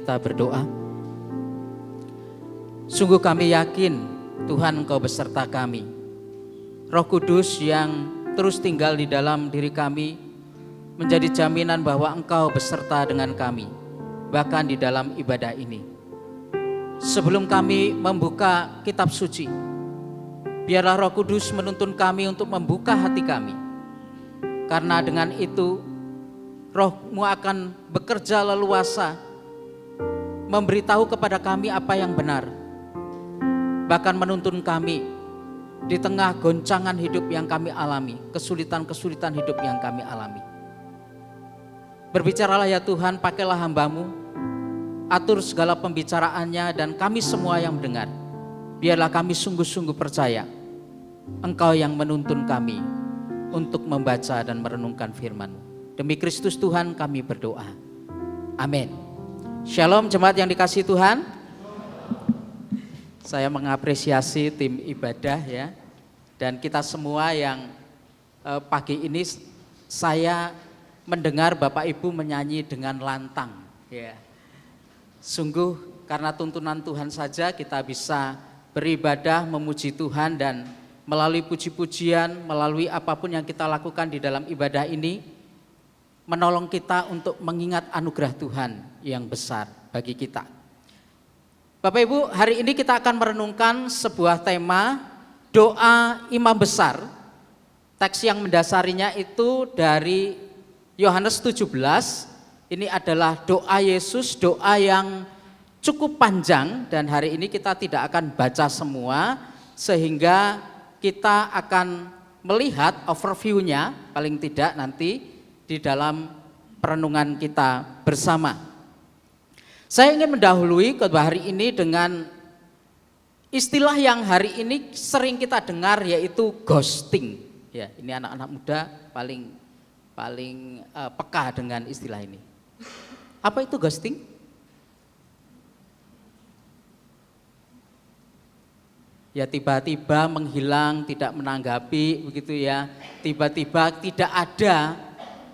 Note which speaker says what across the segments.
Speaker 1: kita berdoa. Sungguh kami yakin Tuhan Engkau beserta kami. Roh Kudus yang terus tinggal di dalam diri kami menjadi jaminan bahwa Engkau beserta dengan kami, bahkan di dalam ibadah ini. Sebelum kami membuka kitab suci, biarlah Roh Kudus menuntun kami untuk membuka hati kami. Karena dengan itu Roh-Mu akan bekerja leluasa, memberitahu kepada kami apa yang benar, bahkan menuntun kami di tengah goncangan hidup yang kami alami, kesulitan-kesulitan hidup yang kami alami. Berbicaralah ya Tuhan, pakailah hamba-Mu, atur segala pembicaraannya, dan kami semua yang mendengar. Biarlah kami sungguh-sungguh percaya Engkau yang menuntun kami untuk membaca dan merenungkan firman-Mu. Demi Kristus Tuhan kami berdoa. Amin. Shalom jemaat yang dikasihi Tuhan. Saya mengapresiasi tim ibadah ya. Dan kita semua yang pagi ini saya mendengar Bapak Ibu menyanyi dengan lantang ya. Sungguh karena tuntunan Tuhan saja kita bisa beribadah memuji Tuhan, dan melalui puji-pujian, melalui apapun yang kita lakukan di dalam ibadah ini menolong kita untuk mengingat anugerah Tuhan yang besar bagi kita. Bapak Ibu, hari ini kita akan merenungkan sebuah tema doa imam besar. Teks yang mendasarinya itu dari Yohanes 17. Ini adalah doa Yesus, doa yang cukup panjang, dan hari ini kita tidak akan baca semua, sehingga kita akan melihat overview-nya paling tidak nanti di dalam perenungan kita bersama. Saya ingin mendahului khotbah hari ini dengan istilah yang hari ini sering kita dengar, yaitu ghosting. Ya, ini anak-anak muda paling peka dengan istilah ini. Apa itu ghosting? Ya, tiba-tiba menghilang, tidak menanggapi begitu ya. Tiba-tiba tidak ada.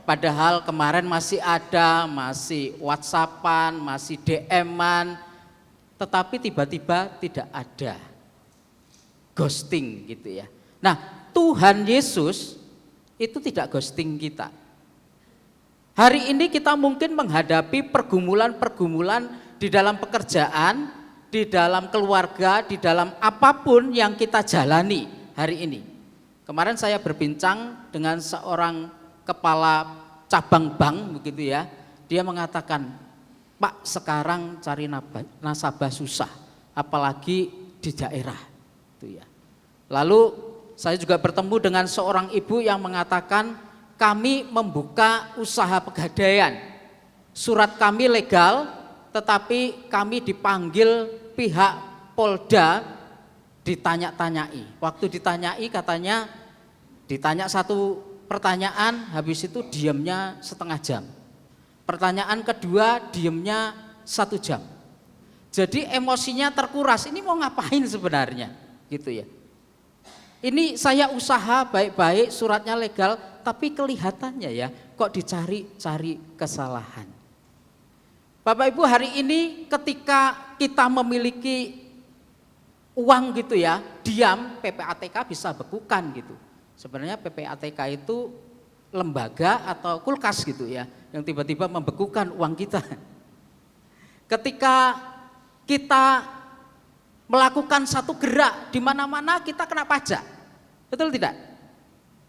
Speaker 1: Padahal kemarin masih ada, masih WhatsAppan, masih DM-an, tetapi tiba-tiba tidak ada. Ghosting gitu ya. Nah, Tuhan Yesus itu tidak ghosting kita. Hari ini kita mungkin menghadapi pergumulan-pergumulan di dalam pekerjaan, di dalam keluarga, di dalam apapun yang kita jalani hari ini. Kemarin saya berbincang dengan seorang kepala cabang bank begitu ya. Dia mengatakan, Pak, sekarang cari nasabah susah, apalagi di daerah itu ya. Lalu saya juga bertemu dengan seorang ibu yang mengatakan, kami membuka usaha pegadaian, surat kami legal, tetapi kami dipanggil pihak Polda, ditanya-tanyai. Waktu ditanyai katanya, ditanya satu pertanyaan, habis itu diamnya setengah jam. Pertanyaan kedua diamnya 1 jam. Jadi emosinya terkuras, ini mau ngapain sebenarnya gitu ya. Ini saya usaha baik-baik, suratnya legal, tapi kelihatannya ya kok dicari-cari kesalahan. Bapak Ibu, hari ini ketika kita memiliki uang gitu ya, diam, PPATK bisa bekukan gitu. Sebenarnya PPATK itu lembaga atau kulkas gitu ya, yang tiba-tiba membekukan uang kita. Ketika kita melakukan satu gerak di mana-mana kita kena pajak, betul tidak?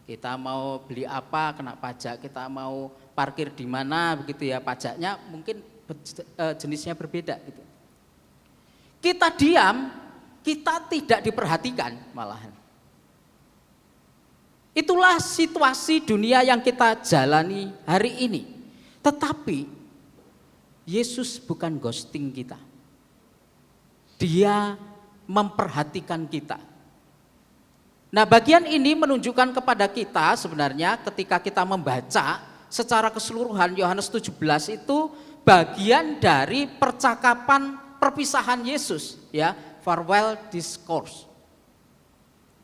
Speaker 1: Kita mau beli apa kena pajak, kita mau parkir di mana begitu ya, pajaknya mungkin jenisnya berbeda gitu. Kita diam, kita tidak diperhatikan malahan. Itulah situasi dunia yang kita jalani hari ini. Tetapi Yesus bukan ghosting kita. Dia memperhatikan kita. Nah, bagian ini menunjukkan kepada kita sebenarnya ketika kita membaca secara keseluruhan Yohanes 17 itu bagian dari percakapan perpisahan Yesus ya, farewell discourse.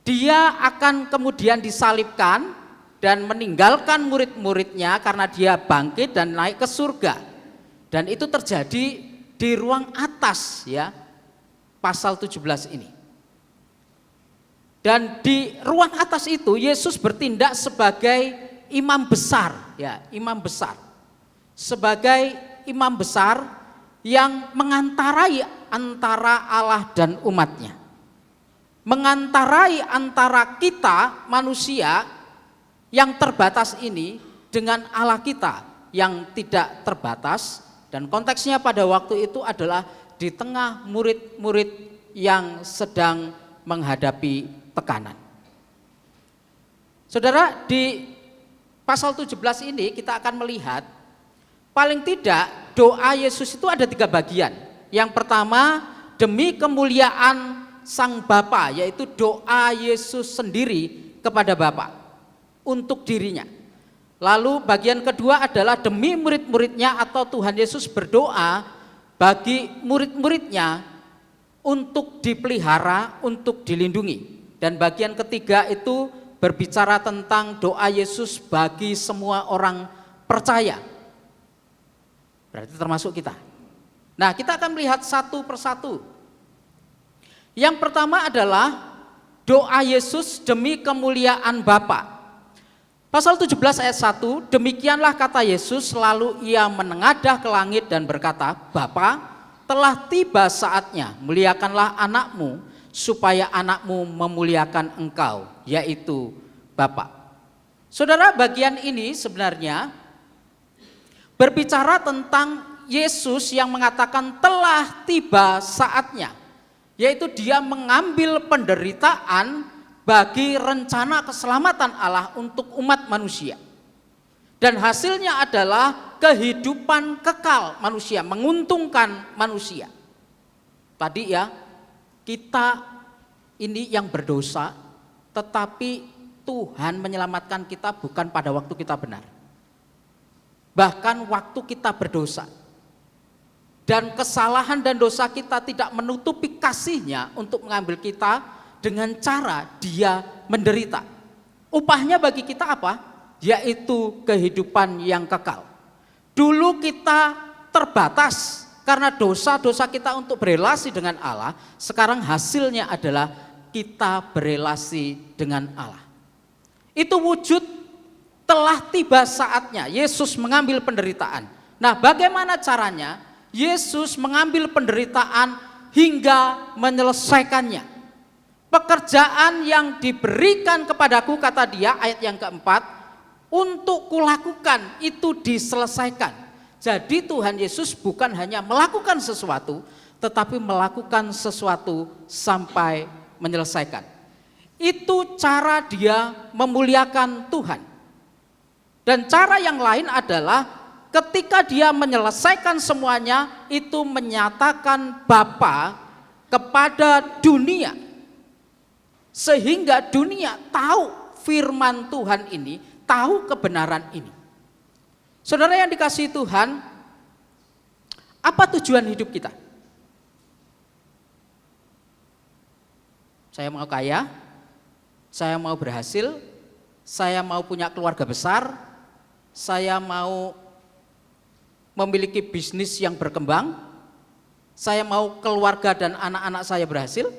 Speaker 1: Dia akan kemudian disalibkan dan meninggalkan murid-muridnya karena dia bangkit dan naik ke surga. Dan itu terjadi di ruang atas ya, pasal 17 ini. Dan di ruang atas itu Yesus bertindak sebagai imam besar ya, imam besar. Sebagai imam besar yang mengantarai antara Allah dan umatnya. Mengantarai antara kita manusia yang terbatas ini dengan Allah kita yang tidak terbatas. Dan konteksnya pada waktu itu adalah di tengah murid-murid yang sedang menghadapi tekanan. Saudara, di pasal 17 ini kita akan melihat paling tidak doa Yesus itu ada 3 bagian. Yang pertama, demi kemuliaan Sang Bapa, yaitu doa Yesus sendiri kepada Bapa untuk dirinya. Lalu bagian kedua adalah demi murid-muridnya atau Tuhan Yesus berdoa bagi murid-muridnya untuk dipelihara, untuk dilindungi. Dan bagian ketiga itu berbicara tentang doa Yesus bagi semua orang percaya. Berarti termasuk kita. Nah, kita akan melihat satu persatu. Yang pertama adalah doa Yesus demi kemuliaan Bapa. Pasal 17 ayat 1, demikianlah kata Yesus, lalu ia menengadah ke langit dan berkata, Bapa, telah tiba saatnya, muliakanlah anakmu, supaya anakmu memuliakan engkau, yaitu Bapa. Saudara, bagian ini sebenarnya berbicara tentang Yesus yang mengatakan telah tiba saatnya, yaitu dia mengambil penderitaan bagi rencana keselamatan Allah untuk umat manusia. Dan hasilnya adalah kehidupan kekal manusia, menguntungkan manusia. Tadi ya, kita ini yang berdosa, tetapi Tuhan menyelamatkan kita bukan pada waktu kita benar. Bahkan waktu kita berdosa. Dan kesalahan dan dosa kita tidak menutupi kasih-Nya untuk mengambil kita dengan cara dia menderita. Upahnya bagi kita apa? Yaitu kehidupan yang kekal. Dulu kita terbatas karena dosa-dosa kita untuk berelasi dengan Allah. Sekarang hasilnya adalah kita berelasi dengan Allah. Itu wujud telah tiba saatnya Yesus mengambil penderitaan. Nah, bagaimana caranya? Yesus mengambil penderitaan hingga menyelesaikannya. Pekerjaan yang diberikan kepadaku, kata dia, ayat yang keempat, untuk kulakukan itu diselesaikan. Jadi Tuhan Yesus bukan hanya melakukan sesuatu, tetapi melakukan sesuatu sampai menyelesaikan. Itu cara dia memuliakan Tuhan. Dan cara yang lain adalah ketika dia menyelesaikan semuanya, itu menyatakan Bapa kepada dunia. Sehingga dunia tahu firman Tuhan ini, tahu kebenaran ini. Saudara yang dikasihi Tuhan, apa tujuan hidup kita? Saya mau kaya, saya mau berhasil, saya mau punya keluarga besar, saya mau memiliki bisnis yang berkembang, saya mau keluarga dan anak-anak saya berhasil.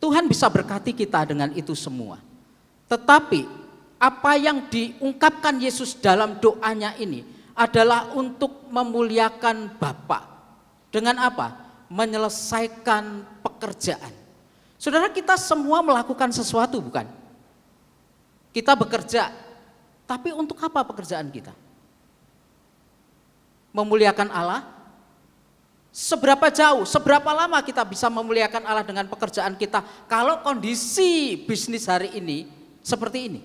Speaker 1: Tuhan bisa berkati kita dengan itu semua. Tetapi apa yang diungkapkan Yesus dalam doanya ini adalah untuk memuliakan Bapa. Dengan apa? Menyelesaikan pekerjaan. Saudara, kita semua melakukan sesuatu, bukan? Kita bekerja, tapi untuk apa pekerjaan kita? Memuliakan Allah? Seberapa jauh, seberapa lama kita bisa memuliakan Allah dengan pekerjaan kita kalau kondisi bisnis hari ini seperti ini?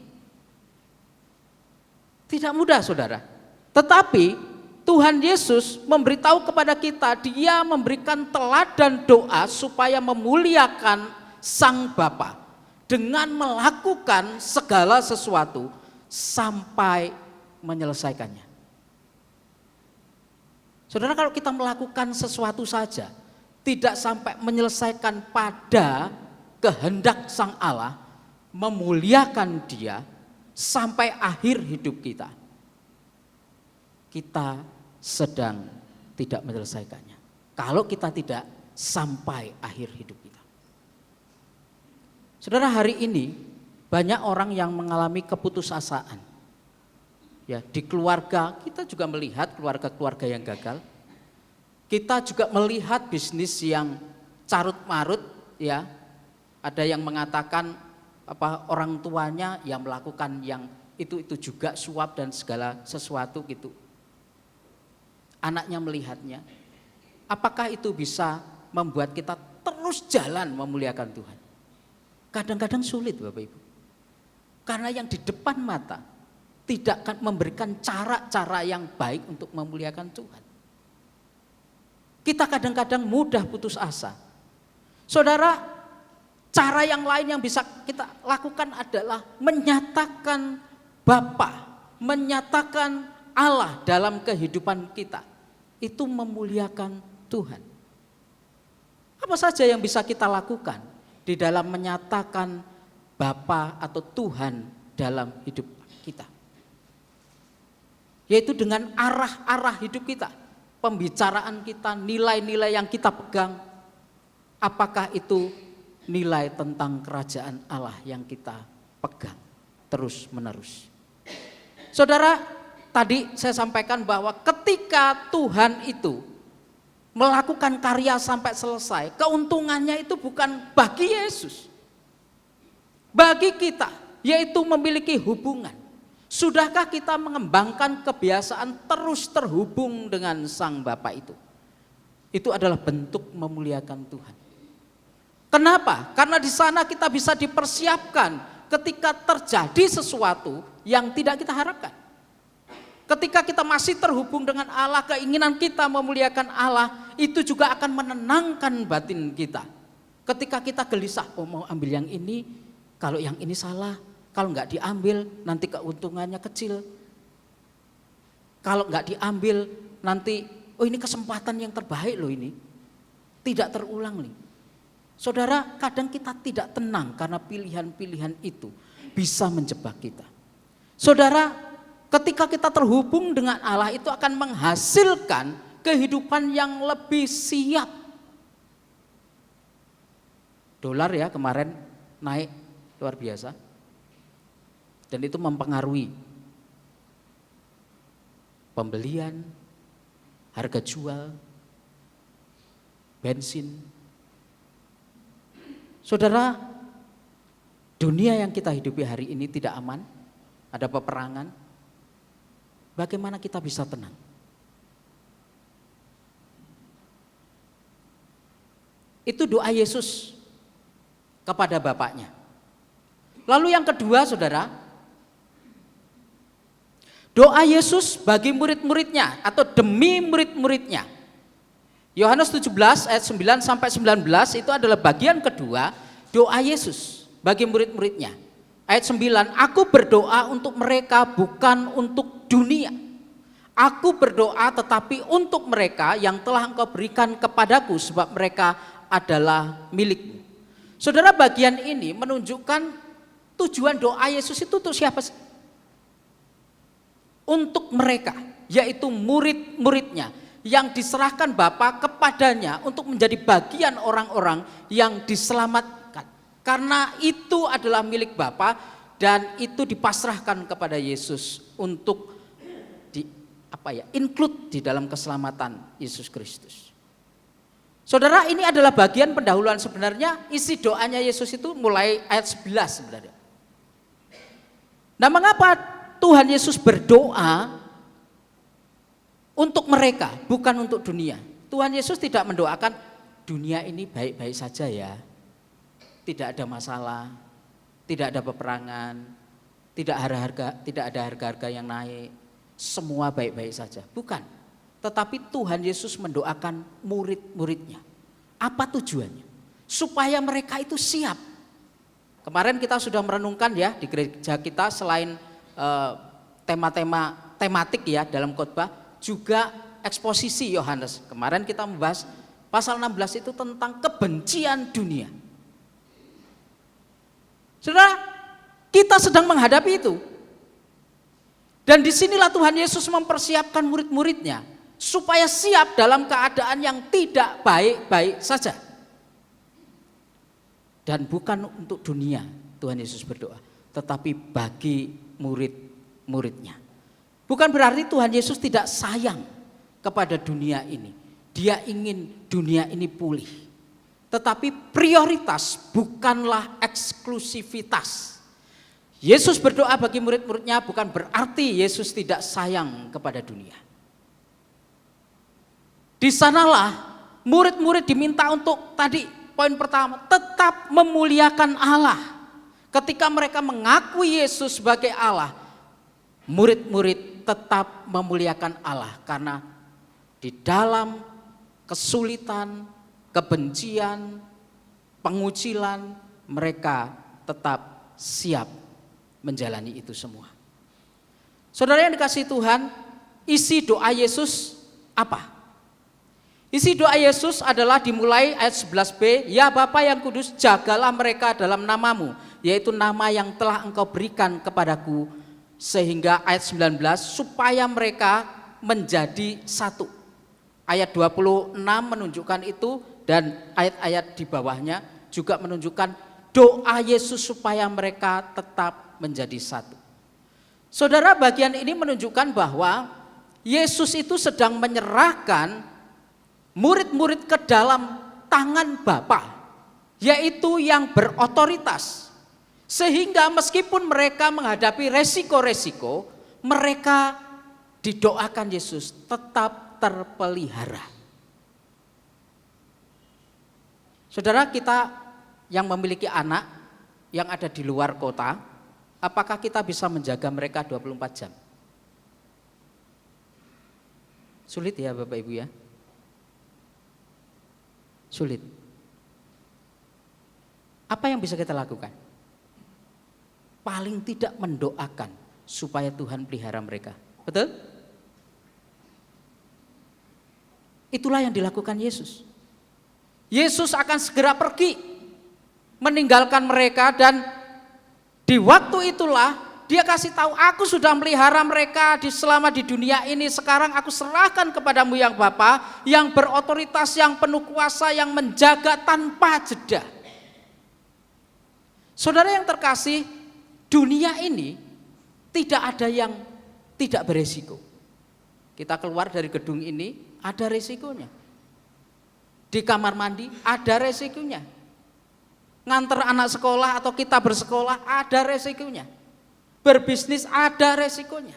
Speaker 1: Tidak mudah, saudara. Tetapi Tuhan Yesus memberitahu kepada kita, dia memberikan teladan doa supaya memuliakan Sang Bapa dengan melakukan segala sesuatu sampai menyelesaikannya. Saudara, kalau kita melakukan sesuatu saja, tidak sampai menyelesaikan pada kehendak Sang Allah, memuliakan Dia sampai akhir hidup kita, kita sedang tidak menyelesaikannya. Kalau kita tidak sampai akhir hidup kita. Saudara, hari ini banyak orang yang mengalami keputusasaan. Ya, di keluarga kita juga melihat keluarga-keluarga yang gagal. Kita juga melihat bisnis yang carut marut, ya. Ada yang mengatakan orang tuanya yang melakukan yang itu juga suap dan segala sesuatu gitu. Anaknya melihatnya. Apakah itu bisa membuat kita terus jalan memuliakan Tuhan? Kadang-kadang sulit Bapak Ibu. Karena yang di depan mata tidak akan memberikan cara-cara yang baik untuk memuliakan Tuhan. Kita kadang-kadang mudah putus asa. Saudara, cara yang lain yang bisa kita lakukan adalah menyatakan Bapa, menyatakan Allah dalam kehidupan kita. Itu memuliakan Tuhan. Apa saja yang bisa kita lakukan di dalam menyatakan Bapa atau Tuhan dalam hidup kita? Yaitu dengan arah-arah hidup kita, pembicaraan kita, nilai-nilai yang kita pegang. Apakah itu nilai tentang kerajaan Allah yang kita pegang terus menerus? Saudara, tadi saya sampaikan bahwa ketika Tuhan itu melakukan karya sampai selesai, keuntungannya itu bukan bagi Yesus, bagi kita, yaitu memiliki hubungan. Sudahkah kita mengembangkan kebiasaan terus terhubung dengan Sang Bapa itu? Itu adalah bentuk memuliakan Tuhan. Kenapa? Karena di sana kita bisa dipersiapkan ketika terjadi sesuatu yang tidak kita harapkan. Ketika kita masih terhubung dengan Allah, keinginan kita memuliakan Allah itu juga akan menenangkan batin kita. Ketika kita gelisah, mau ambil yang ini, kalau yang ini salah, kalau nggak diambil nanti keuntungannya kecil. Kalau nggak diambil nanti, ini kesempatan yang terbaik loh ini, tidak terulang nih. Saudara, kadang kita tidak tenang karena pilihan-pilihan itu bisa menjebak kita. Saudara, ketika kita terhubung dengan Allah itu akan menghasilkan kehidupan yang lebih siap. Dolar ya kemarin naik luar biasa. Dan itu mempengaruhi pembelian, harga jual, bensin. Saudara, dunia yang kita hidupi hari ini tidak aman, ada peperangan. Bagaimana kita bisa tenang? Itu doa Yesus kepada Bapaknya. Lalu yang kedua, saudara, doa Yesus bagi murid-muridnya atau demi murid-muridnya. Yohanes 17 ayat 9 sampai 19 itu adalah bagian kedua doa Yesus bagi murid-muridnya. Ayat 9, aku berdoa untuk mereka bukan untuk dunia. Aku berdoa tetapi untuk mereka yang telah Engkau berikan kepadaku sebab mereka adalah milikmu. Saudara, bagian ini menunjukkan tujuan doa Yesus itu untuk siapa sih? Untuk mereka, yaitu murid-muridnya yang diserahkan Bapa kepadanya untuk menjadi bagian orang-orang yang diselamatkan. Karena itu adalah milik Bapa dan itu dipasrahkan kepada Yesus untuk include di dalam keselamatan Yesus Kristus. Saudara, ini adalah bagian pendahuluan. Sebenarnya isi doanya Yesus itu mulai ayat 11 sebenarnya. Nah, mengapa Tuhan Yesus berdoa untuk mereka, bukan untuk dunia? Tuhan Yesus tidak mendoakan dunia ini baik-baik saja ya, tidak ada masalah, tidak ada peperangan, tidak ada harga-harga yang naik, semua baik-baik saja. Bukan, tetapi Tuhan Yesus mendoakan murid-muridnya. Apa tujuannya? Supaya mereka itu siap. Kemarin kita sudah merenungkan ya di gereja kita, selain tema-tema tematik ya dalam khotbah, juga eksposisi Yohanes. Kemarin kita membahas pasal 16 itu tentang kebencian dunia. Saudara, kita sedang menghadapi itu. Dan disinilah Tuhan Yesus mempersiapkan murid-muridnya supaya siap dalam keadaan yang tidak baik-baik saja. Dan bukan untuk dunia, Tuhan Yesus berdoa, tetapi bagi murid-muridnya. Bukan berarti Tuhan Yesus tidak sayang kepada dunia ini. Dia ingin dunia ini pulih. Tetapi prioritas bukanlah eksklusivitas. Yesus berdoa bagi murid-muridnya bukan berarti Yesus tidak sayang kepada dunia. Di sanalah murid-murid diminta untuk tadi poin pertama, tetap memuliakan Allah. Ketika mereka mengakui Yesus sebagai Allah, murid-murid tetap memuliakan Allah karena di dalam kesulitan, kebencian, pengucilan, mereka tetap siap menjalani itu semua. Saudara yang dikasihi Tuhan, isi doa Yesus apa? Isi doa Yesus adalah dimulai ayat 11b, ya Bapa yang kudus, jagalah mereka dalam namamu, yaitu nama yang telah engkau berikan kepadaku, sehingga ayat 19, supaya mereka menjadi satu. Ayat 26 menunjukkan itu, dan ayat-ayat di bawahnya juga menunjukkan doa Yesus supaya mereka tetap menjadi satu. Saudara, bagian ini menunjukkan bahwa Yesus itu sedang menyerahkan murid-murid ke dalam tangan Bapa, yaitu yang berotoritas. Sehingga meskipun mereka menghadapi resiko-resiko, mereka didoakan Yesus tetap terpelihara. Saudara, kita yang memiliki anak yang ada di luar kota, apakah kita bisa menjaga mereka 24 jam? Sulit ya Bapak Ibu ya? Sulit. Apa yang bisa kita lakukan? Paling tidak mendoakan supaya Tuhan pelihara mereka. Betul? Itulah yang dilakukan Yesus. Yesus akan segera pergi meninggalkan mereka, dan di waktu itulah Dia kasih tahu, aku sudah melihara mereka selama di dunia ini, sekarang aku serahkan kepadamu yang Bapa, yang berotoritas, yang penuh kuasa, yang menjaga tanpa jeda. Saudara yang terkasih, dunia ini tidak ada yang tidak beresiko. Kita keluar dari gedung ini, ada resikonya. Di kamar mandi, ada resikonya. Nganter anak sekolah atau kita bersekolah, ada resikonya. Berbisnis ada resikonya.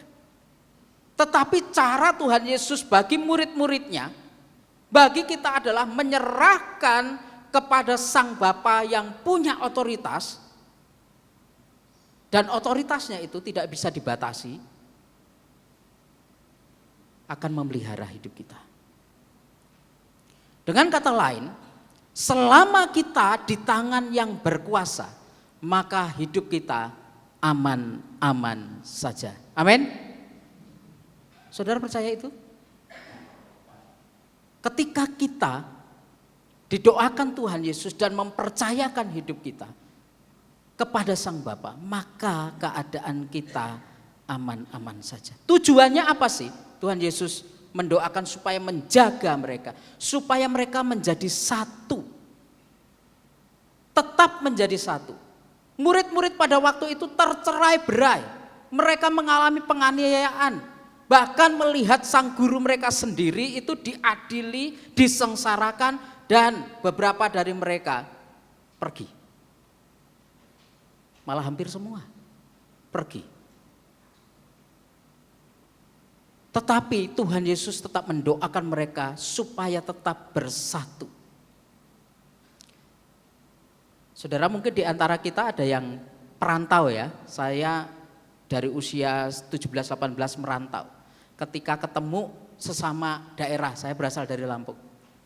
Speaker 1: Tetapi cara Tuhan Yesus bagi murid-muridnya, bagi kita adalah menyerahkan kepada Sang Bapa yang punya otoritas, dan otoritasnya itu tidak bisa dibatasi, akan memelihara hidup kita. Dengan kata lain, selama kita di tangan yang berkuasa, maka hidup kita aman-aman saja. Amin. Saudara percaya itu? Ketika kita didoakan Tuhan Yesus dan mempercayakan hidup kita kepada Sang Bapa, maka keadaan kita aman-aman saja. Tujuannya apa sih? Tuhan Yesus mendoakan supaya menjaga mereka, supaya mereka menjadi satu. Tetap menjadi satu. Murid-murid pada waktu itu tercerai-berai, mereka mengalami penganiayaan, bahkan melihat sang guru mereka sendiri itu diadili, disengsarakan, dan beberapa dari mereka pergi. Malah hampir semua pergi. Tetapi Tuhan Yesus tetap mendoakan mereka supaya tetap bersatu. Saudara, mungkin di antara kita ada yang perantau ya. Saya dari usia 17-18 merantau. Ketika ketemu sesama daerah, saya berasal dari Lampung.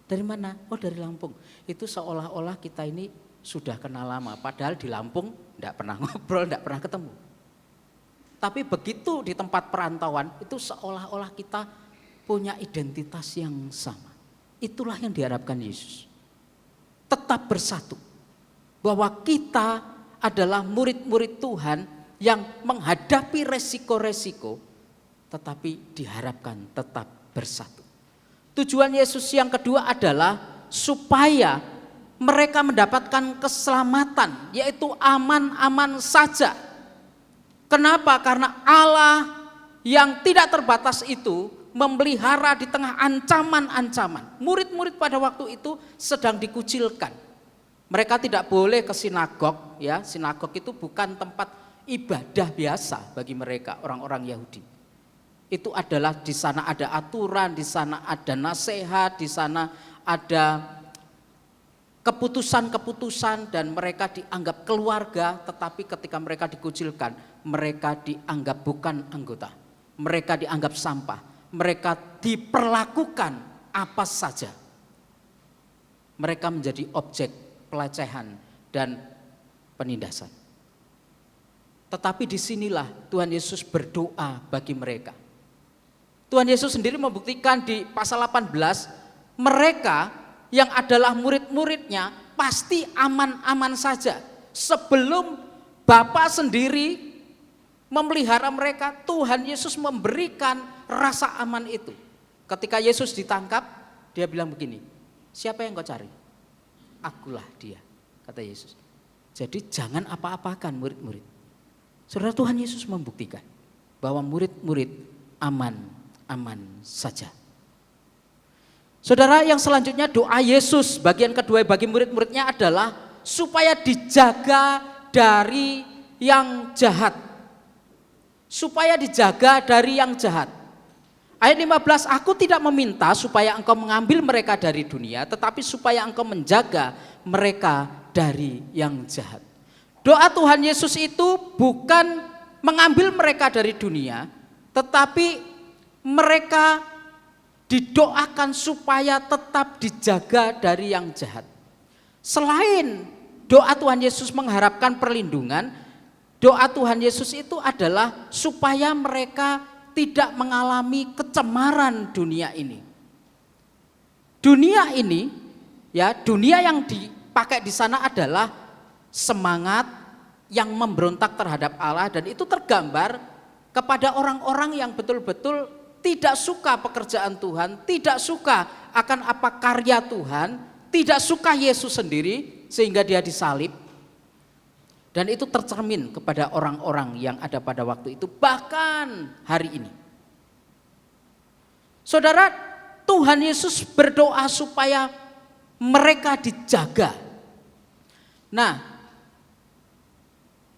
Speaker 1: Dari mana? Oh, dari Lampung. Itu seolah-olah kita ini sudah kenal lama. Padahal di Lampung enggak pernah ngobrol, enggak pernah ketemu. Tapi begitu di tempat perantauan, itu seolah-olah kita punya identitas yang sama. Itulah yang diharapkan Yesus. Tetap bersatu. Bahwa kita adalah murid-murid Tuhan yang menghadapi resiko-resiko, tetapi diharapkan tetap bersatu. Tujuan Yesus yang kedua adalah supaya mereka mendapatkan keselamatan, yaitu aman-aman saja. Kenapa? Karena Allah yang tidak terbatas itu memelihara di tengah ancaman-ancaman. Murid-murid pada waktu itu sedang dikucilkan. Mereka tidak boleh ke sinagog, ya. Sinagog itu bukan tempat ibadah biasa bagi mereka, orang-orang Yahudi. Itu adalah di sana ada aturan, di sana ada nasihat, di sana ada keputusan-keputusan, dan mereka dianggap keluarga. Tetapi ketika mereka dikucilkan, mereka dianggap bukan anggota. Mereka dianggap sampah. Mereka diperlakukan apa saja. Mereka menjadi objek pelecehan dan penindasan. Tetapi disinilah Tuhan Yesus berdoa bagi mereka. Tuhan Yesus sendiri membuktikan di pasal 18, mereka yang adalah murid-muridnya pasti aman-aman saja. Sebelum Bapa sendiri memelihara mereka, Tuhan Yesus memberikan rasa aman itu. Ketika Yesus ditangkap, dia bilang begini, siapa yang kau cari? Akulah dia, kata Yesus. Jadi jangan apa-apakan murid-murid. Saudara, Tuhan Yesus membuktikan bahwa murid-murid aman saja. Saudara, yang selanjutnya doa Yesus bagian kedua bagi murid-muridnya adalah supaya dijaga dari yang jahat. Supaya dijaga dari yang jahat. Ayat 15, aku tidak meminta supaya engkau mengambil mereka dari dunia, tetapi supaya engkau menjaga mereka dari yang jahat. Doa Tuhan Yesus itu bukan mengambil mereka dari dunia, tetapi mereka didoakan supaya tetap dijaga dari yang jahat. Selain doa Tuhan Yesus mengharapkan perlindungan, doa Tuhan Yesus itu adalah supaya mereka tidak mengalami kecemaran dunia ini. Dunia ini, ya, dunia yang dipakai di sana adalah semangat yang memberontak terhadap Allah, dan itu tergambar kepada orang-orang yang betul-betul tidak suka pekerjaan Tuhan, tidak suka akan apa karya Tuhan, tidak suka Yesus sendiri sehingga dia disalib. Dan itu tercermin kepada orang-orang yang ada pada waktu itu, bahkan hari ini. Saudara, Tuhan Yesus berdoa supaya mereka dijaga. Nah,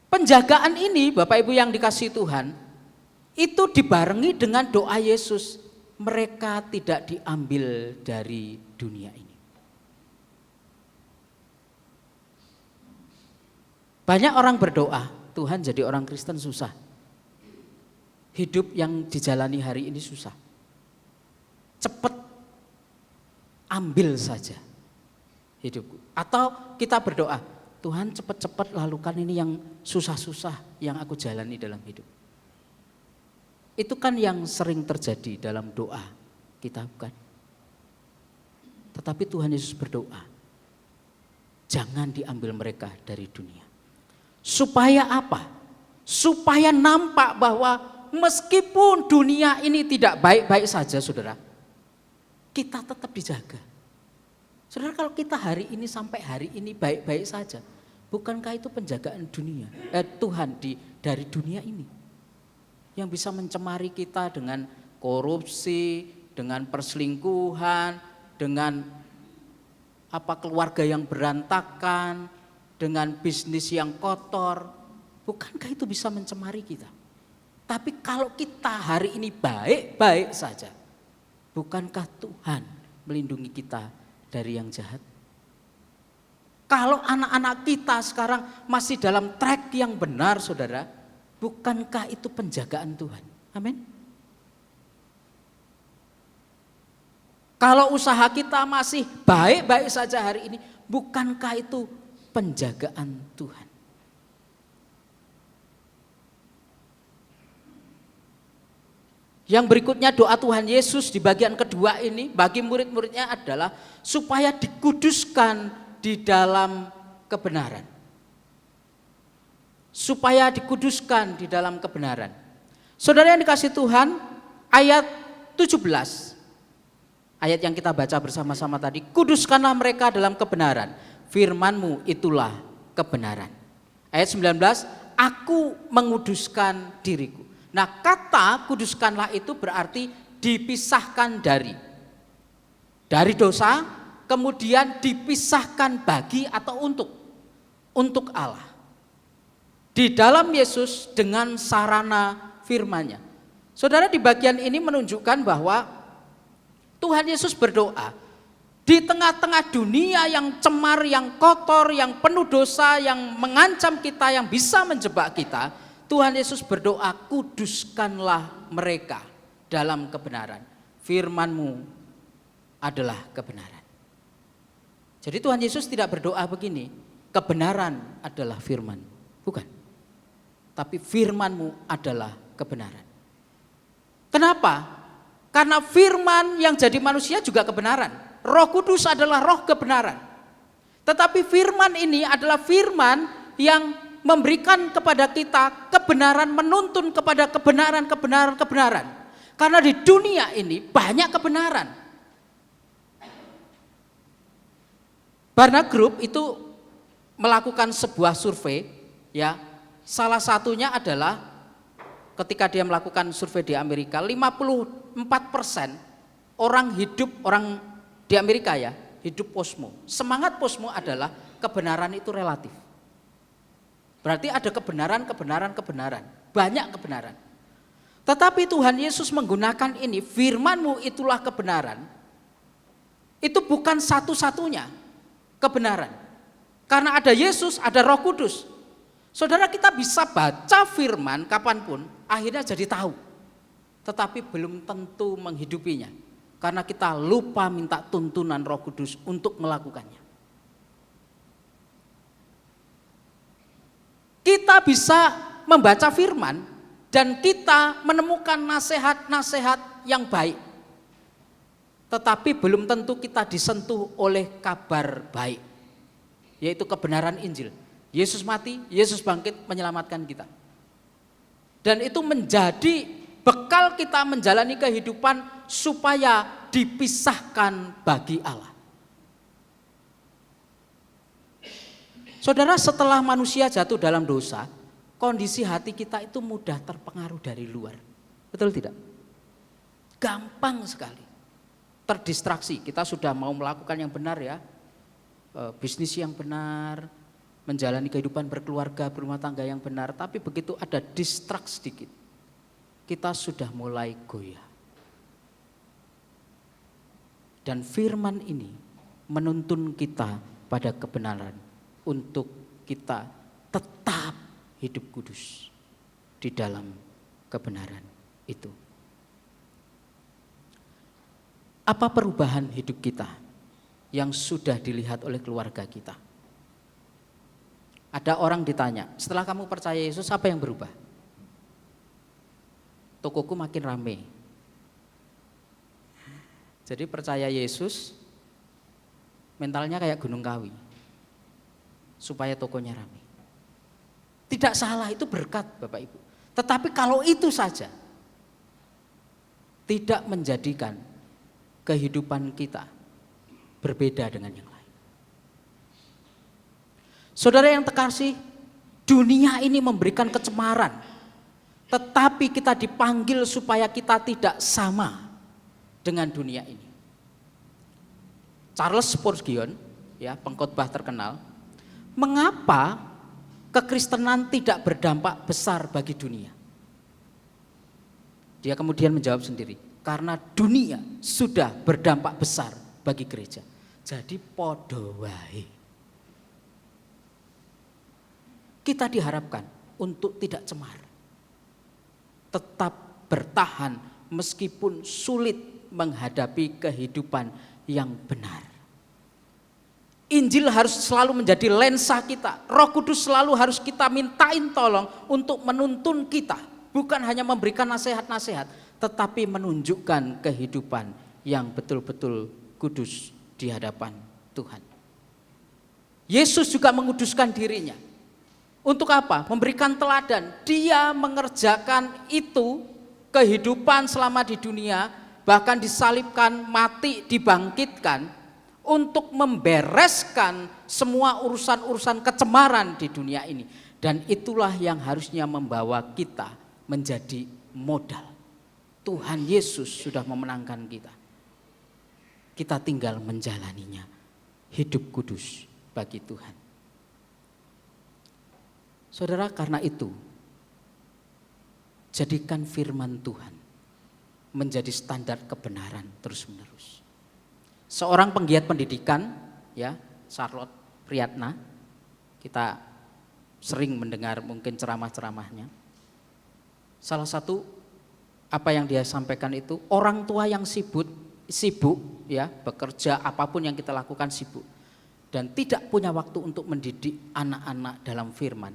Speaker 1: penjagaan ini Bapak Ibu yang dikasihi Tuhan, itu dibarengi dengan doa Yesus, mereka tidak diambil dari dunia ini. Banyak orang berdoa, Tuhan, jadi orang Kristen susah. Hidup yang dijalani hari ini susah. Cepat ambil saja hidupku. Atau kita berdoa, Tuhan cepat-cepat lalukan ini yang susah-susah yang aku jalani dalam hidup. Itu kan yang sering terjadi dalam doa kita, bukan? Tetapi Tuhan Yesus berdoa, jangan diambil mereka dari dunia. Supaya apa? Supaya nampak bahwa meskipun dunia ini tidak baik-baik saja, saudara, kita tetap dijaga. Saudara, kalau kita hari ini sampai hari ini baik-baik saja, bukankah itu penjagaan Tuhan dari dunia ini? Yang bisa mencemari kita dengan korupsi, dengan perselingkuhan, dengan keluarga yang berantakan, dengan bisnis yang kotor, bukankah itu bisa mencemari kita? Tapi kalau kita hari ini baik-baik saja, bukankah Tuhan melindungi kita dari yang jahat? Kalau anak-anak kita sekarang masih dalam track yang benar, saudara, bukankah itu penjagaan Tuhan? Amin. Kalau usaha kita masih baik-baik saja hari ini, bukankah itu penjagaan Tuhan? Yang berikutnya doa Tuhan Yesus di bagian kedua ini bagi murid-muridnya adalah supaya dikuduskan di dalam kebenaran. Supaya dikuduskan di dalam kebenaran. Saudara yang dikasihi Tuhan, ayat 17. Ayat yang kita baca bersama-sama tadi, kuduskanlah mereka dalam kebenaran, firman-Mu itulah kebenaran. Ayat 19, aku menguduskan diriku. Nah, kata kuduskanlah itu berarti dipisahkan dari dosa, kemudian dipisahkan bagi atau untuk Allah. Di dalam Yesus dengan sarana firman-Nya. Saudara, di bagian ini menunjukkan bahwa Tuhan Yesus berdoa di tengah-tengah dunia yang cemar, yang kotor, yang penuh dosa, yang mengancam kita, yang bisa menjebak kita. Tuhan Yesus berdoa, kuduskanlah mereka dalam kebenaran. Firman-Mu adalah kebenaran. Jadi Tuhan Yesus tidak berdoa begini, kebenaran adalah firman. Bukan. Tapi firman-Mu adalah kebenaran. Kenapa? Karena firman yang jadi manusia juga kebenaran. Roh Kudus adalah roh kebenaran. Tetapi firman ini adalah firman yang memberikan kepada kita kebenaran, menuntun kepada kebenaran. Karena di dunia ini banyak kebenaran. Barna Group itu melakukan sebuah survei, ya. Salah satunya adalah ketika dia melakukan survei di Amerika, 54% orang di Amerika ya, hidup posmo. Semangat posmo adalah kebenaran itu relatif. Berarti ada kebenaran, banyak kebenaran. Tetapi Tuhan Yesus menggunakan ini, firman-Mu itulah kebenaran. Itu bukan satu-satunya kebenaran. Karena ada Yesus, ada Roh Kudus. Saudara, kita bisa baca firman kapanpun, akhirnya jadi tahu. Tetapi belum tentu menghidupinya. Karena kita lupa minta tuntunan Roh Kudus untuk melakukannya. Kita bisa membaca firman dan kita menemukan nasihat-nasihat yang baik. Tetapi belum tentu kita disentuh oleh kabar baik, yaitu kebenaran Injil. Yesus mati, Yesus bangkit menyelamatkan kita. Dan itu menjadi bekal kita menjalani kehidupan supaya dipisahkan bagi Allah. Saudara, setelah manusia jatuh dalam dosa, kondisi hati kita itu mudah terpengaruh dari luar. Betul tidak? Gampang sekali terdistraksi. Kita sudah mau melakukan yang benar ya, bisnis yang benar, menjalani kehidupan berkeluarga, berumah tangga yang benar. Tapi begitu ada distrak sedikit, kita sudah mulai goyah. Dan firman ini menuntun kita pada kebenaran untuk kita tetap hidup kudus di dalam kebenaran itu. Apa perubahan hidup kita yang sudah dilihat oleh keluarga kita? Ada orang ditanya, setelah kamu percaya Yesus apa yang berubah? Tokoku makin rame. Jadi percaya Yesus, mentalnya kayak Gunung Kawi, supaya tokonya rame. Tidak salah, itu berkat Bapak Ibu. Tetapi kalau itu saja, tidak menjadikan kehidupan kita berbeda dengan yang lain. Saudara yang terkasih, dunia ini memberikan kecemaran, tetapi kita dipanggil supaya kita tidak sama dengan dunia ini. Charles Spurgeon, ya, pengkhotbah terkenal, mengapa kekristenan tidak berdampak besar bagi dunia? Dia kemudian menjawab sendiri, karena dunia sudah berdampak besar bagi gereja. Jadi podo wae. Kita diharapkan untuk tidak cemar, tetap bertahan meskipun sulit menghadapi kehidupan yang benar. Injil harus selalu menjadi lensa kita. Roh Kudus selalu harus kita mintain tolong untuk menuntun kita. Bukan hanya memberikan nasihat-nasihat, tetapi menunjukkan kehidupan yang betul-betul kudus di hadapan Tuhan. Yesus juga menguduskan dirinya. Untuk apa? Memberikan teladan. Dia mengerjakan itu kehidupan selama di dunia bahkan disalibkan, mati, dibangkitkan untuk membereskan semua urusan-urusan kecemaran di dunia ini. Dan itulah yang harusnya membawa kita menjadi modal. Tuhan Yesus sudah memenangkan kita. Kita tinggal menjalaninya. Hidup kudus bagi Tuhan. Saudara, karena itu jadikan firman Tuhan menjadi standar kebenaran terus-menerus. Seorang penggiat pendidikan, ya, Charlotte Priyatna, kita sering mendengar mungkin ceramah-ceramahnya. Salah satu apa yang dia sampaikan itu, orang tua yang sibuk ya, bekerja, apapun yang kita lakukan sibuk dan tidak punya waktu untuk mendidik anak-anak dalam firman,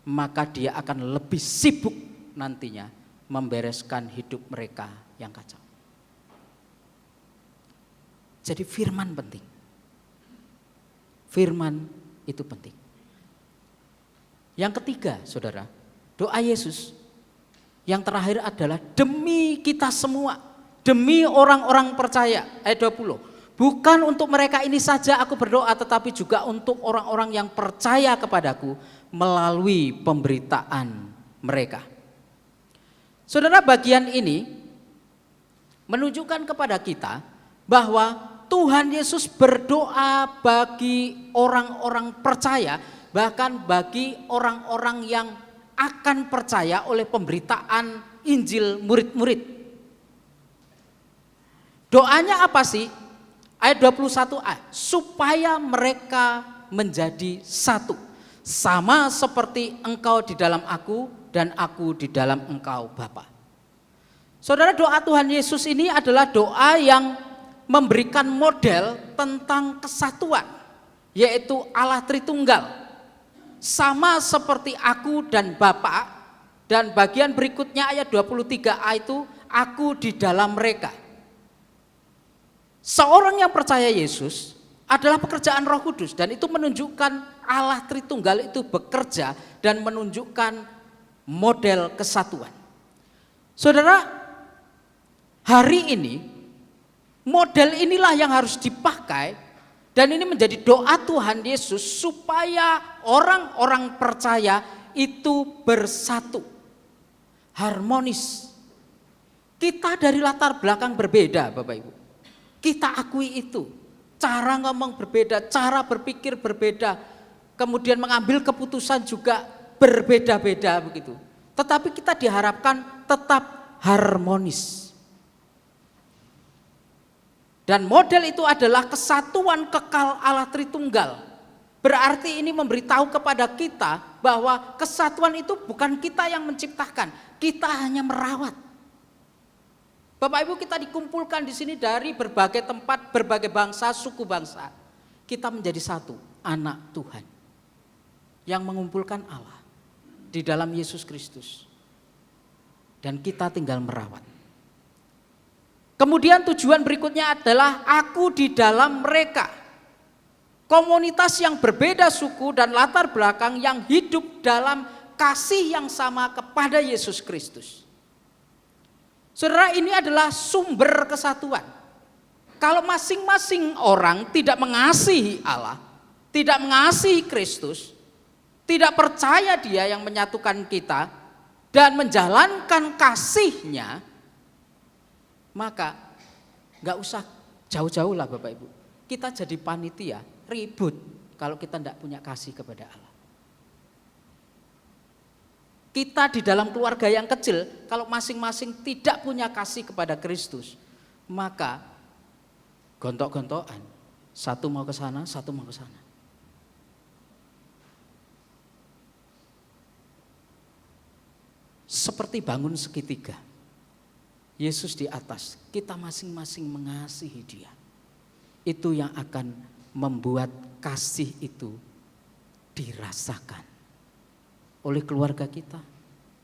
Speaker 1: maka dia akan lebih sibuk nantinya membereskan hidup mereka yang kacau. Jadi firman penting. Firman itu penting. Yang ketiga, saudara, doa Yesus yang terakhir adalah demi kita semua, demi orang-orang percaya. Ayat 20. Bukan untuk mereka ini saja aku berdoa, tetapi juga untuk orang-orang yang percaya kepadaku melalui pemberitaan mereka. Saudara, bagian ini menunjukkan kepada kita bahwa Tuhan Yesus berdoa bagi orang-orang percaya, bahkan bagi orang-orang yang akan percaya oleh pemberitaan Injil murid-murid. Doanya apa sih? Ayat 21a, supaya mereka menjadi satu, sama seperti engkau di dalam aku dan aku di dalam engkau Bapa. Saudara, doa Tuhan Yesus ini adalah doa yang memberikan model tentang kesatuan, yaitu Allah Tritunggal, sama seperti aku dan Bapa. Dan bagian berikutnya ayat 23a itu, aku di dalam mereka. Seorang yang percaya Yesus adalah pekerjaan Roh Kudus, dan itu menunjukkan Allah Tritunggal itu bekerja dan menunjukkan model kesatuan. Saudara, hari ini model inilah yang harus dipakai, dan ini menjadi doa Tuhan Yesus supaya orang-orang percaya itu bersatu, harmonis. Kita dari latar belakang berbeda, Bapak Ibu. Kita akui itu. Cara ngomong berbeda, cara berpikir berbeda, kemudian mengambil keputusan juga berbeda-beda begitu. Tetapi kita diharapkan tetap harmonis. Dan model itu adalah kesatuan kekal Allah Tritunggal. Berarti ini memberitahu kepada kita bahwa kesatuan itu bukan kita yang menciptakan, kita hanya merawat. Bapak Ibu, kita dikumpulkan di sini dari berbagai tempat, berbagai bangsa, suku bangsa. Kita menjadi satu, anak Tuhan yang mengumpulkan Allah di dalam Yesus Kristus. Dan kita tinggal merawat. Kemudian tujuan berikutnya adalah aku di dalam mereka. Komunitas yang berbeda suku dan latar belakang yang hidup dalam kasih yang sama kepada Yesus Kristus. Saudara, ini adalah sumber kesatuan. Kalau masing-masing orang tidak mengasihi Allah, tidak mengasihi Kristus, tidak percaya Dia yang menyatukan kita dan menjalankan kasih-Nya, maka gak usah jauh-jauh lah Bapak Ibu. Kita jadi panitia, ribut kalau kita tidak punya kasih kepada Allah. Kita di dalam keluarga yang kecil, kalau masing-masing tidak punya kasih kepada Kristus, maka gontok-gontokan, satu mau ke sana, satu mau ke sana. Seperti bangun segitiga, Yesus di atas, kita masing-masing mengasihi Dia. Itu yang akan membuat kasih itu dirasakan oleh keluarga kita,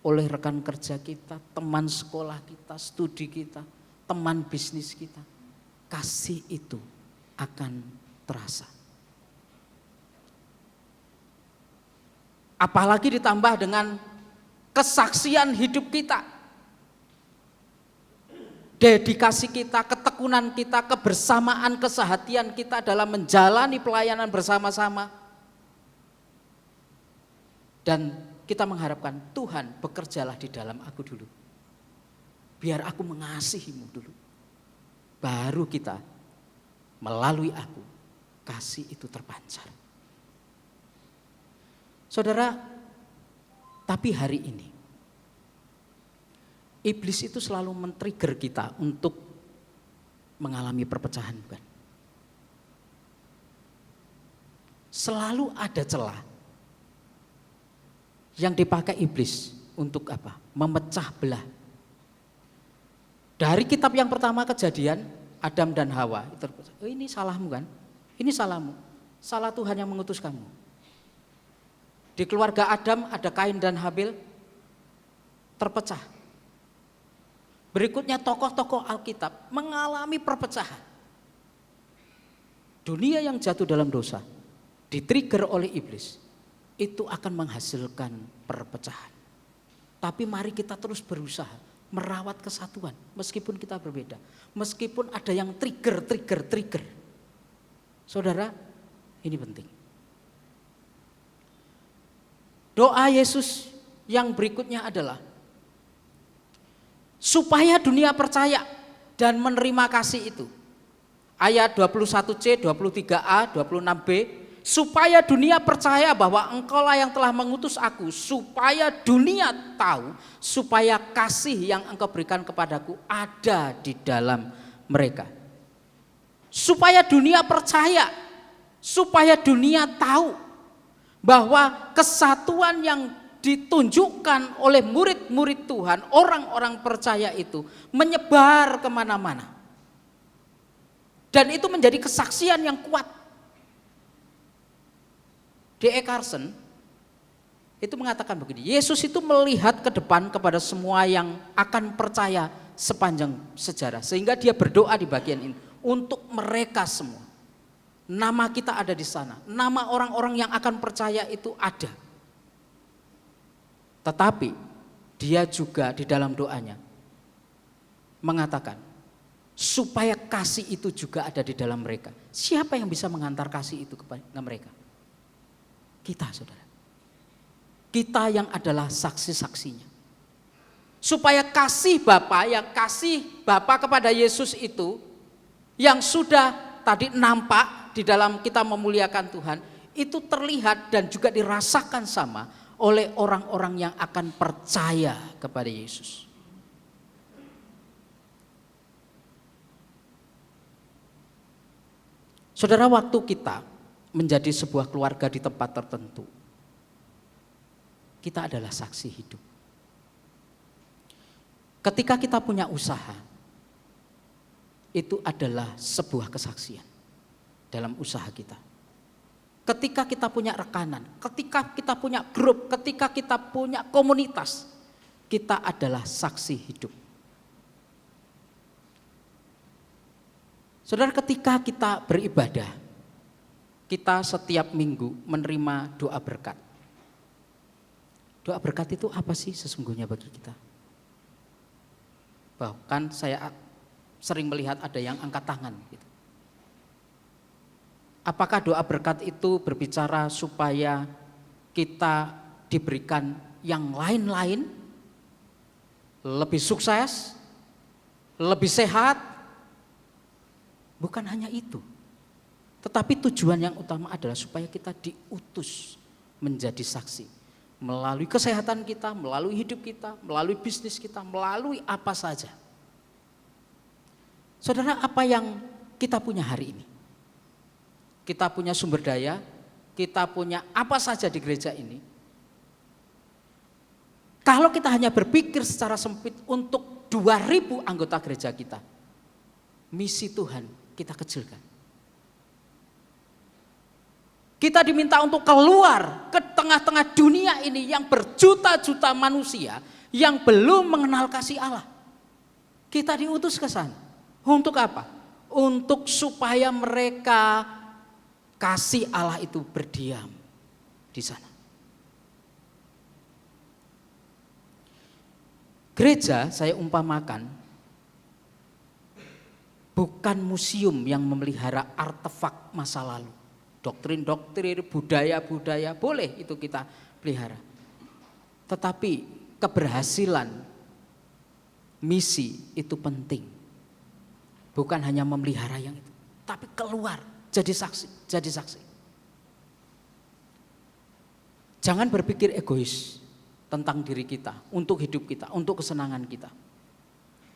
Speaker 1: oleh rekan kerja kita, teman sekolah kita, studi kita, teman bisnis kita. Kasih itu akan terasa. Apalagi ditambah dengan kesaksian hidup kita. dedikasi kita, ketekunan kita, kebersamaan, kesehatian kita dalam menjalani pelayanan bersama-sama. Dan kita mengharapkan, Tuhan bekerjalah di dalam aku dulu. Biar aku mengasihimu dulu. Baru kita melalui aku, kasih itu terpancar. Saudara, tapi hari ini iblis itu selalu men-trigger kita untuk mengalami perpecahan, bukan? Selalu ada celah yang dipakai iblis untuk apa? Memecah belah. Dari kitab yang pertama Kejadian, Adam dan Hawa, ini salahmu kan? Ini salahmu. Salah Tuhan yang mengutus kamu. Di keluarga Adam ada Kain dan Habil, terpecah. Berikutnya tokoh-tokoh Alkitab mengalami perpecahan. Dunia yang jatuh dalam dosa, di-trigger oleh iblis, itu akan menghasilkan perpecahan. Tapi mari kita terus berusaha merawat kesatuan meskipun kita berbeda. Meskipun ada yang trigger. Saudara, ini penting. Doa Yesus yang berikutnya adalah supaya dunia percaya dan menerima kasih itu. Ayat 21C, 23A, 26B, supaya dunia percaya bahwa Engkaulah yang telah mengutus aku, supaya dunia tahu, supaya kasih yang Engkau berikan kepadaku ada di dalam mereka. Supaya dunia percaya, supaya dunia tahu bahwa kesatuan yang ditunjukkan oleh murid-murid Tuhan, orang-orang percaya itu menyebar kemana-mana. Dan itu menjadi kesaksian yang kuat. D.E. Carson itu mengatakan begini, Yesus itu melihat ke depan kepada semua yang akan percaya sepanjang sejarah. Sehingga dia berdoa di bagian ini, untuk mereka semua. Nama kita ada di sana, nama orang-orang yang akan percaya itu ada. Tetapi dia juga di dalam doanya mengatakan supaya kasih itu juga ada di dalam mereka. Siapa yang bisa mengantar kasih itu kepada mereka? Kita, saudara. Kita yang adalah saksi-saksinya. Supaya kasih Bapa kepada Yesus itu yang sudah tadi nampak di dalam kita memuliakan Tuhan, itu terlihat dan juga dirasakan sama oleh orang-orang yang akan percaya kepada Yesus. Saudara, waktu kita menjadi sebuah keluarga di tempat tertentu, kita adalah saksi hidup. Ketika kita punya usaha, itu adalah sebuah kesaksian dalam usaha kita. Ketika kita punya rekanan, ketika kita punya grup, ketika kita punya komunitas, kita adalah saksi hidup. Saudara, ketika kita beribadah, kita setiap minggu menerima doa berkat. Doa berkat itu apa sih sesungguhnya bagi kita? Bahkan saya sering melihat ada yang angkat tangan gitu. Apakah doa berkat itu berbicara supaya kita diberikan yang lain-lain, lebih sukses, lebih sehat? Bukan hanya itu. Tetapi tujuan yang utama adalah supaya kita diutus menjadi saksi. Melalui kesehatan kita, melalui hidup kita, melalui bisnis kita, melalui apa saja. Saudara, apa yang kita punya hari ini? Kita punya sumber daya, kita punya apa saja di gereja ini. Kalau kita hanya berpikir secara sempit untuk 2.000 anggota gereja kita, misi Tuhan kita kecilkan. Kita diminta untuk keluar ke tengah-tengah dunia ini yang berjuta-juta manusia yang belum mengenal kasih Allah. Kita diutus ke sana. Untuk apa? Untuk supaya mereka kasih Allah itu berdiam di sana. Gereja saya umpamakan bukan museum yang memelihara artefak masa lalu. Doktrin-doktrin, budaya-budaya, boleh itu kita pelihara. Tetapi keberhasilan misi itu penting. Bukan hanya memelihara yang itu, tapi keluar jadi saksi, jadi saksi. Jangan berpikir egois tentang diri kita, untuk hidup kita, untuk kesenangan kita.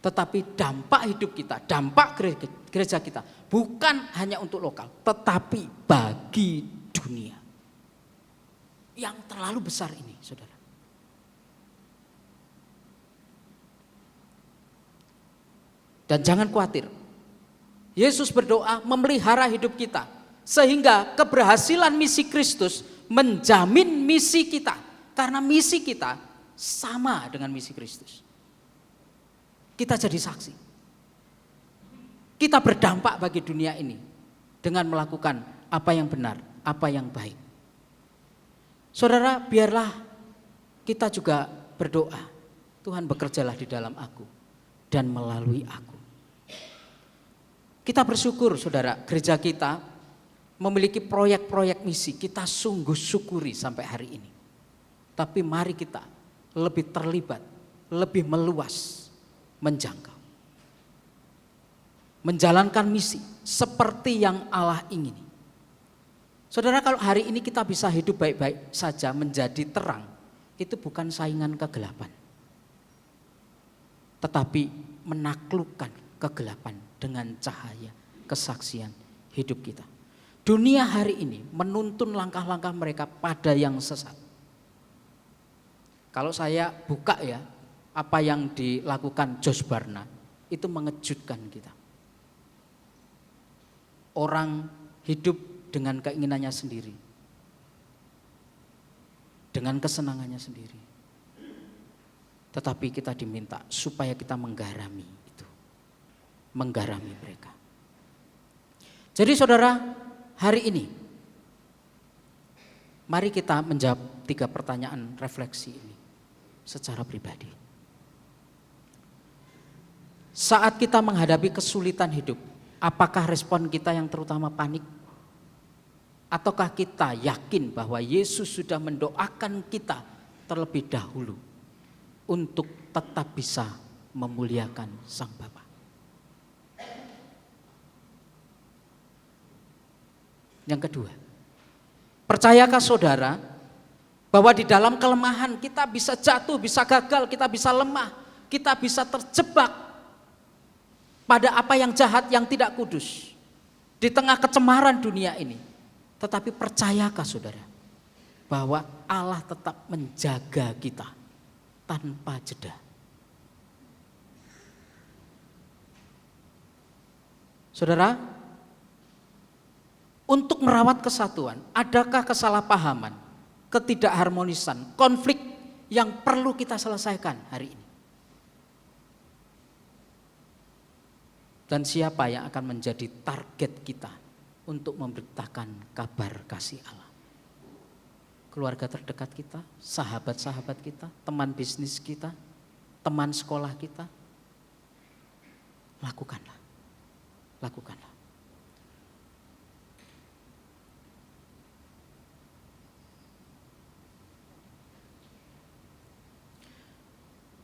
Speaker 1: Tetapi dampak hidup kita, dampak gereja kita bukan hanya untuk lokal, tetapi bagi dunia. Yang terlalu besar ini, saudara. Dan jangan khawatir, Yesus berdoa memelihara hidup kita, sehingga keberhasilan misi Kristus menjamin misi kita. Karena misi kita sama dengan misi Kristus. Kita jadi saksi. Kita berdampak bagi dunia ini dengan melakukan apa yang benar, apa yang baik. Saudara, biarlah kita juga berdoa, Tuhan bekerjalah di dalam aku dan melalui aku. Kita bersyukur, saudara, gereja kita memiliki proyek-proyek misi. Kita sungguh syukuri sampai hari ini. Tapi mari kita lebih terlibat, lebih meluas, menjangkau. Menjalankan misi seperti yang Allah ingini. Saudara, kalau hari ini kita bisa hidup baik-baik saja menjadi terang, itu bukan saingan kegelapan. Tetapi menaklukkan kegelapan dengan cahaya kesaksian hidup kita. Dunia hari ini menuntun langkah-langkah mereka pada yang sesat. Kalau saya buka ya, apa yang dilakukan Josh Barna, itu mengejutkan kita. Orang hidup dengan keinginannya sendiri, dengan kesenangannya sendiri. Tetapi kita diminta supaya kita menggarami itu, menggarami mereka. Jadi saudara, hari ini mari kita menjawab 3 pertanyaan refleksi ini secara pribadi. Saat kita menghadapi kesulitan hidup, apakah respon kita yang terutama panik? Ataukah kita yakin bahwa Yesus sudah mendoakan kita terlebih dahulu untuk tetap bisa memuliakan Sang Bapa? Yang kedua, percayakah saudara bahwa di dalam kelemahan kita bisa jatuh, bisa gagal, kita bisa lemah, kita bisa terjebak pada apa yang jahat, yang tidak kudus di tengah kecemaran dunia ini? Tetapi percayakah saudara bahwa Allah tetap menjaga kita tanpa jeda? Saudara, untuk merawat kesatuan, adakah kesalahpahaman, ketidakharmonisan, konflik yang perlu kita selesaikan hari ini? Dan siapa yang akan menjadi target kita untuk memberitakan kabar kasih Allah? Keluarga terdekat kita, sahabat-sahabat kita, teman bisnis kita, teman sekolah kita. Lakukanlah, lakukanlah.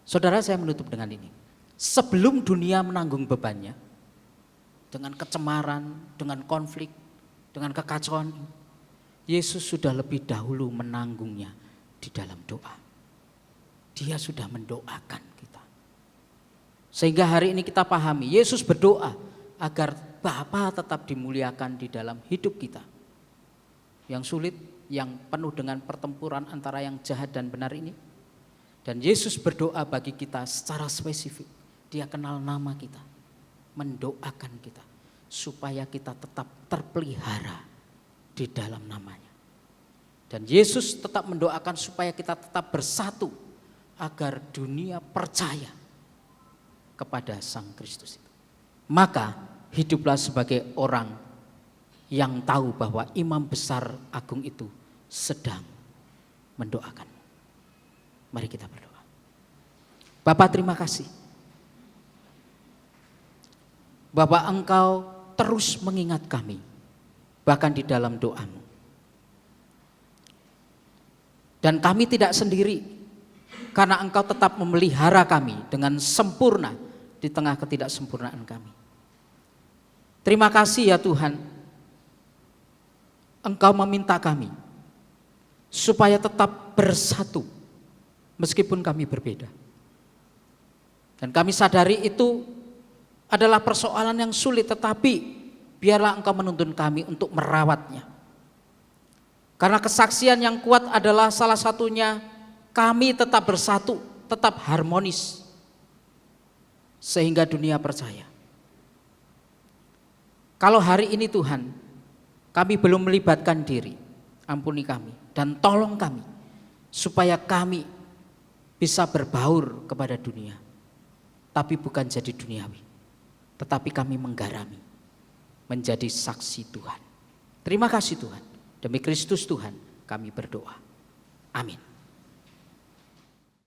Speaker 1: Saudara, saya menutup dengan ini. Sebelum dunia menanggung bebannya, dengan kecemaran, dengan konflik, dengan kekacauan, Yesus sudah lebih dahulu menanggungnya di dalam doa. Dia sudah mendoakan kita. Sehingga hari ini kita pahami, Yesus berdoa agar Bapa tetap dimuliakan di dalam hidup kita. Yang sulit, yang penuh dengan pertempuran antara yang jahat dan benar ini. Dan Yesus berdoa bagi kita secara spesifik. Dia kenal nama kita, mendoakan kita supaya kita tetap terpelihara di dalam namanya. Dan Yesus tetap mendoakan supaya kita tetap bersatu agar dunia percaya kepada Sang Kristus itu. Maka hiduplah sebagai orang yang tahu bahwa Imam Besar Agung itu sedang mendoakan. Mari kita berdoa. Bapa, terima kasih bahwa Engkau terus mengingat kami, bahkan di dalam doa-Mu. Dan kami tidak sendiri, karena Engkau tetap memelihara kami dengan sempurna di tengah ketidaksempurnaan kami. Terima kasih ya Tuhan, Engkau meminta kami supaya tetap bersatu meskipun kami berbeda. Dan kami sadari itu adalah persoalan yang sulit, tetapi biarlah Engkau menuntun kami untuk merawatnya. Karena kesaksian yang kuat adalah salah satunya kami tetap bersatu, tetap harmonis, sehingga dunia percaya. Kalau hari ini Tuhan, kami belum melibatkan diri, ampuni kami dan tolong kami supaya kami bisa berbaur kepada dunia, tapi bukan jadi duniawi, tetapi kami menggarami, menjadi saksi Tuhan. Terima kasih Tuhan, demi Kristus Tuhan kami berdoa. Amin.